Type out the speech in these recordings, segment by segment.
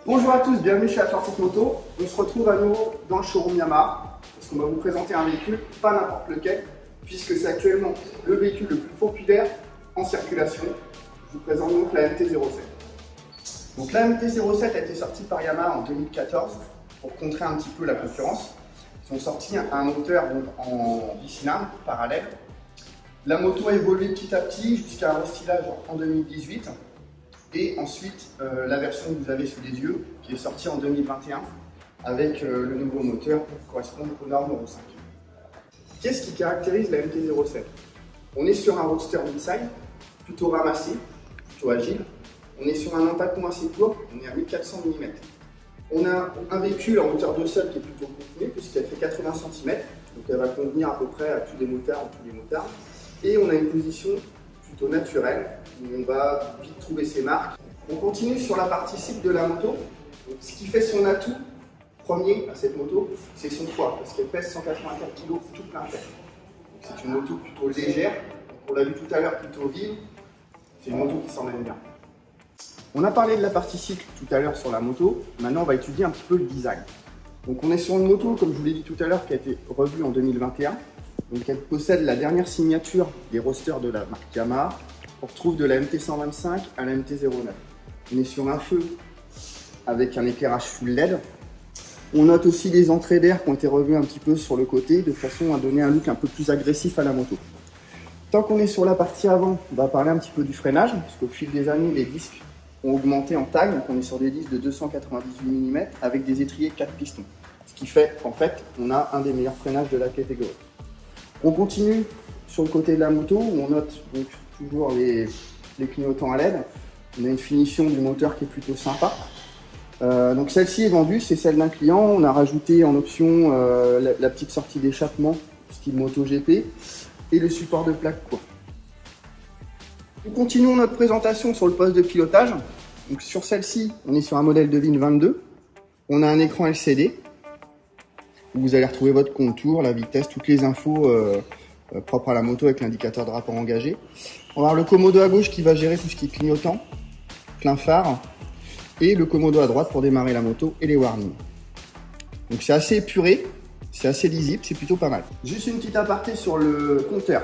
Bonjour à tous, bienvenue chez Atlantic Moto. On se retrouve à nouveau dans le showroom Yamaha parce qu'on va vous présenter un véhicule, pas n'importe lequel, puisque c'est actuellement le véhicule le plus populaire en circulation. Je vous présente donc la MT-07. Donc la MT-07 a été sortie par Yamaha en 2014 pour contrer un petit peu la concurrence. Ils ont sorti un moteur donc, en bicylindre parallèle. La moto a évolué petit à petit jusqu'à un restylage en 2018. Et ensuite, la version que vous avez sous les yeux, qui est sortie en 2021, avec le nouveau moteur pour correspondre aux normes Euro 5. Qu'est-ce qui caractérise la MT-07? On est sur un roadster mid-size, plutôt ramassé, plutôt agile. On est sur un empattement assez court, on est à 1400 mm. On a un véhicule en hauteur de sol qui est plutôt contenu, puisqu'elle fait 80 cm, donc elle va convenir à peu près à tous les motards ou tous les motards. Et on a une position plutôt naturelle, où on va vite trouver ses marques. On continue sur la partie cycle de la moto. Donc, ce qui fait son atout premier à cette moto, c'est son poids, parce qu'elle pèse 184 kg tout plein fait. C'est une moto plutôt légère, on l'a vu tout à l'heure, plutôt vive. C'est une moto qui s'emmène bien. On a parlé de la partie cycle tout à l'heure sur la moto, maintenant on va étudier un petit peu le design. Donc on est sur une moto, comme je vous l'ai dit tout à l'heure, qui a été revue en 2021. Donc elle possède la dernière signature des rosters de la marque Yamaha. On retrouve de la MT-125 à la MT-09. On est sur un feu avec un éclairage full LED. On note aussi les entrées d'air qui ont été revues un petit peu sur le côté de façon à donner un look un peu plus agressif à la moto. Tant qu'on est sur la partie avant, on va parler un petit peu du freinage parce qu'au fil des années, les disques ont augmenté en taille. Donc on est sur des disques de 298 mm avec des étriers 4 pistons. Ce qui fait qu'en fait, on a un des meilleurs freinages de la catégorie. On continue sur le côté de la moto où on note donc toujours les clignotants à LED. On a une finition du moteur qui est plutôt sympa. Donc celle-ci est vendue, c'est celle d'un client. On a rajouté en option la petite sortie d'échappement style MotoGP et le support de plaque court. Nous continuons notre présentation sur le poste de pilotage. Donc sur celle-ci, on est sur un modèle de VIN 22. On a un écran LCD où vous allez retrouver votre contour, la vitesse, toutes les infos propres à la moto avec l'indicateur de rapport engagé. On va avoir le commodo à gauche qui va gérer tout ce qui est clignotant, plein phare, et le commodo à droite pour démarrer la moto et les warnings. Donc c'est assez épuré, c'est assez lisible, c'est plutôt pas mal. Juste une petite aparté sur le compteur.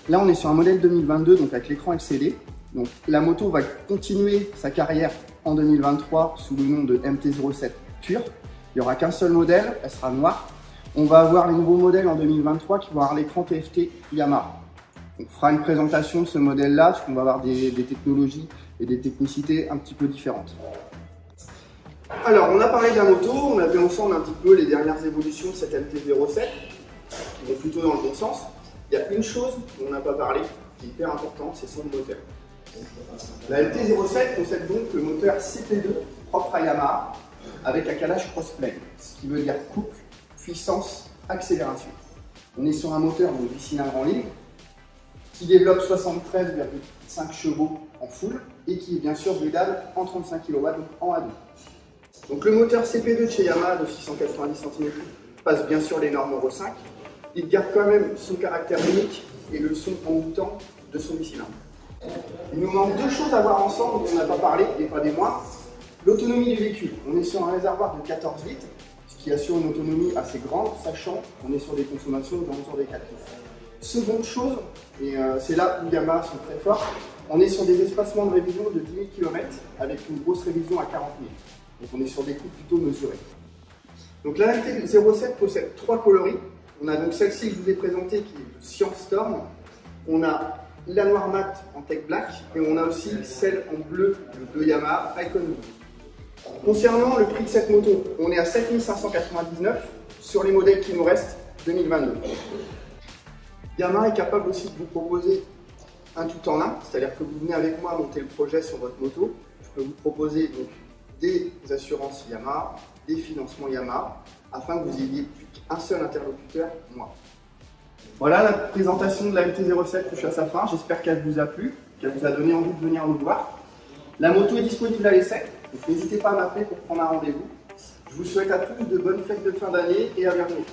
Là on est sur un modèle 2022, donc avec l'écran LCD. Donc la moto va continuer sa carrière en 2023 sous le nom de MT-07 pure. Il n'y aura qu'un seul modèle, elle sera noire. On va avoir les nouveaux modèles en 2023 qui vont avoir l'écran TFT Yamaha. On fera une présentation de ce modèle-là, parce qu'on va avoir des technologies et des technicités un petit peu différentes. Alors, on a parlé de la moto, on a vu ensemble un petit peu les dernières évolutions de cette MT-07, qui vont plutôt dans le bon sens. Il y a une chose dont on n'a pas parlé, qui est hyper importante, c'est son moteur. La MT-07 possède donc le moteur CP2 propre à Yamaha, avec un calage crossplane, ce qui veut dire couple, puissance, accélération. On est sur un moteur de 8 cylindres en ligne qui développe 73,5 chevaux en full et qui est bien sûr validable en 35 kW, donc en A2. Donc le moteur CP2 de chez Yamaha de 690 cm passe bien sûr les normes Euro 5. Il garde quand même son caractère unique et le son envoûtant de son bicylindre. Il nous manque deux choses à voir ensemble dont on n'a pas parlé et pas des moindres. L'autonomie du véhicule. On est sur un réservoir de 14 litres, ce qui assure une autonomie assez grande, sachant qu'on est sur des consommations autour des 4 litres. Seconde chose, et c'est là où Yamaha sont très forts, on est sur des espacements de révision de 10 000 km avec une grosse révision à 40 000. Donc on est sur des coûts plutôt mesurés. Donc la MT-07 possède 3 coloris. On a donc celle-ci que je vous ai présentée qui est de Cyan Storm. On a la noire mat en tech black et on a aussi celle en bleu de Yamaha Icon Blue. Concernant le prix de cette moto, on est à 7 599 sur les modèles qui nous restent 2022. Yamaha est capable aussi de vous proposer un tout en un, c'est-à-dire que vous venez avec moi monter le projet sur votre moto. Je peux vous proposer donc des assurances Yamaha, des financements Yamaha, afin que vous ayez plus qu'un seul interlocuteur, moi. Voilà, la présentation de la MT-07 touche à sa fin. J'espère qu'elle vous a plu, qu'elle vous a donné envie de venir nous voir. La moto est disponible à l'essai, donc n'hésitez pas à m'appeler pour prendre un rendez-vous. Je vous souhaite à tous de bonnes fêtes de fin d'année et à bientôt.